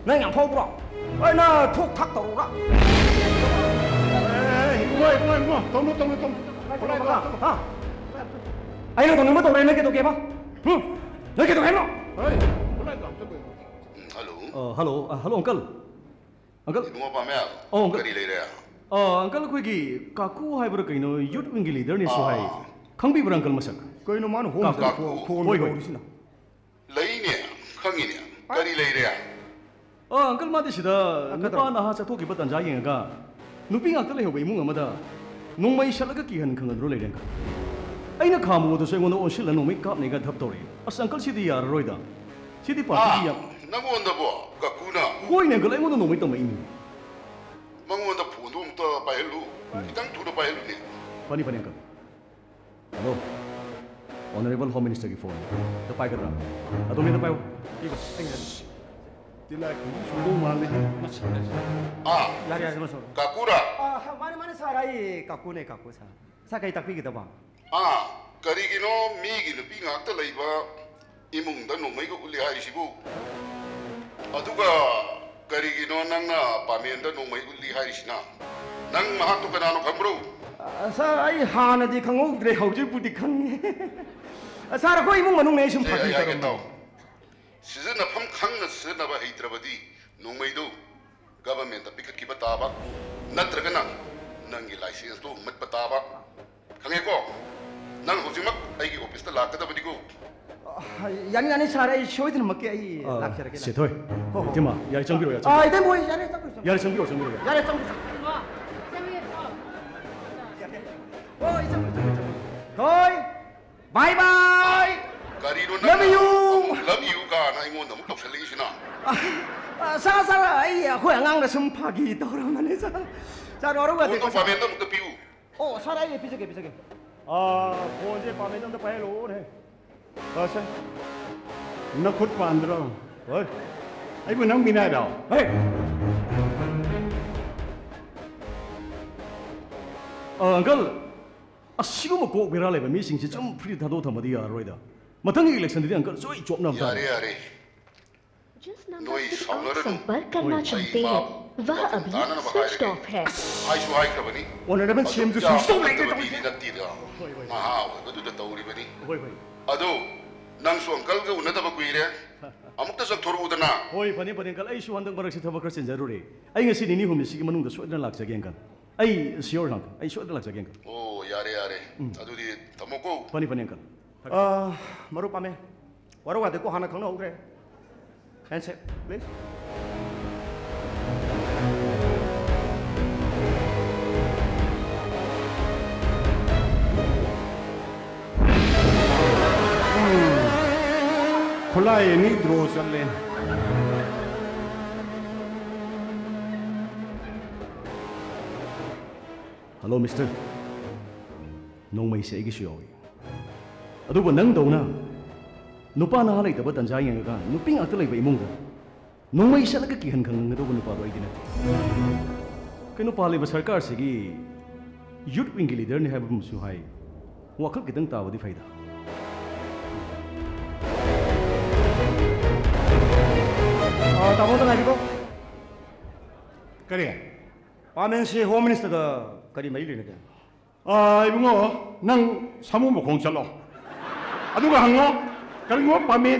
나 그냥 포부라. 아이 나 툭탁 떨어라. 뭐, 동. 아. 아이 너 돈을 뭐 돈을 내게 도게 봐. 응. 내게 도게 너. hello uncle Inuma pa mea. Oh, uncle. Kari leire. uncle ꯑꯩꯈꯣꯏꯒꯤ ꯀꯥꯀꯨ ꯍꯥꯏꯕ꯭ꯔꯥ ꯀꯩꯅꯣ ꯌꯨꯠ ꯋꯤꯡꯒꯤ ꯂꯤꯗꯔꯅꯦꯁꯨ ꯍꯥꯏ ꯈꯪꯕꯤꯕ꯭ꯔꯥ uncle ꯃꯁꯛ 그이는 만 홈. Kaku. 폰을 모르시나? Leine. Khangine. Kari leire. uncle 마디 시다 누파 나하 ꯆꯠꯊꯣꯛꯈꯤꯕ ꯇꯟꯖꯥ ꯌꯦꯡꯉꯒ ꯅꯨꯄꯤ ꯉꯥꯛꯇ ꯂꯩꯍꯧꯕ ꯏꯃꯨꯡ ꯑꯃꯗ ꯅꯣꯡꯃꯩ ꯁꯠꯂꯒ ꯀꯤꯍꯟ ꯈꯪꯍꯟꯗ꯭ꯔꯣ ꯂꯩꯔꯦ ꯑꯩꯅ ꯈꯥꯝꯃꯨꯕꯗꯁꯨ ꯑꯩꯉꯣꯟꯗ ꯑꯣꯟꯁꯤꯜꯂ ꯅꯣꯡꯃꯩ ꯀꯥꯞꯅꯦꯒ ꯙꯞ ꯇꯧꯔꯛꯏ ꯑꯁ uncle ꯁꯤꯗꯤ ꯌꯥꯔꯔꯣꯏꯗ 시디 파티야. Nangonda bo. Kakuna. 호이네 그 랭고도 너무 있다 마이니. Mangonda phono umta paelu. Kitang tudo paelu ne. 파니 까. Hello. Honorable Home Minister की फोन. तो पाई कर रहा. अतो मैं तो पायो. 이거. Tila sulo mali. Ah. 야리 마서. Kakura. 아, 많이 살아이 까꾸네 까꾸 사. 사가이 딱 비기다 봐. Ah. Karigino migi nupi ngakta laiba. Imungda nomaiga uli hairisibu. Aduga karigino nangna pamenda nomai uli hairisina. Nang mahato kanano kambro. 사라이 하나디 강호들의 허지부디 강해. 사라 거 이문 만ung 내심 파티 야야겠다. 시즌나 팜 강나 스나바 헤이트라바디 nomaido government pikat ki bataba natragana nangi license to mat bataba khangeko nang hojimak aigi office ta lakada badigo 야니 사라이 쇼이드는 먹게 이 락셔라게. 세토이. 디마 야리 정비로 야. 아, 이제 뭐 야리 잡고 있어. 야리 정비로. 야리 잡고 있어. 이제 거이 바이바이. karino Love you. love you ka na ingon na muktok saling sina 사사라 아이 호양앙나 숨파기 더러만 해서. 자, 어려워 돼. to pamenda mukta piu 사라이 비저게. Ah, bonje pamendan da paelo ne. Basa. Na khut pandra. Oi. Ai bu nang binai da. 에이. uncle. 아시고 뭐 고베라레 미싱지 좀 프리다도 담아디 야로이다. मथंगी इलेक्शन दी अंकल सोई चोपना बता yare जिस number Noi से आप saunaren. संपर्क करना चाहते हैं वह अभी स्विच ऑफ है hai su hai ka bani 오늘은 심주 수속 lagi 내게 di na ti da maha wa du da tauri bani होई भाई ado nang su uncle ga unata ba kuire amukta sak thoru udana होई फनी अंकल आई सु हंदंग बरक से थबक खर जरूरी आई ngasi ni humni sigi manung da soidna lak jage uncle आई सियोर lang आई soidna lak jage uncle oh yare adu di tamoko funny uncle 머루 밤에 와로가 됐고 하나 강나 오그래. 핸셋, please. Kolai ni drosalle. Hello mister नोंमई से एगी सुयोई अदुबो नंग दौना नुपा ना लेतबा तंजा येंगा नुपी ngakta leiba imungda nongmai shalaka kihan khang ngado nupa do idina kenu paliba sarkar sigi youth wing leader ne haibum su hai wakhal kitang tawadi faida 다보다 가지고 Kare. 밤엔시 홈미니스터가 거리 메일이네. Ah, ibungo nang samu mo kong chalo. Aduga hango. Kalingo pame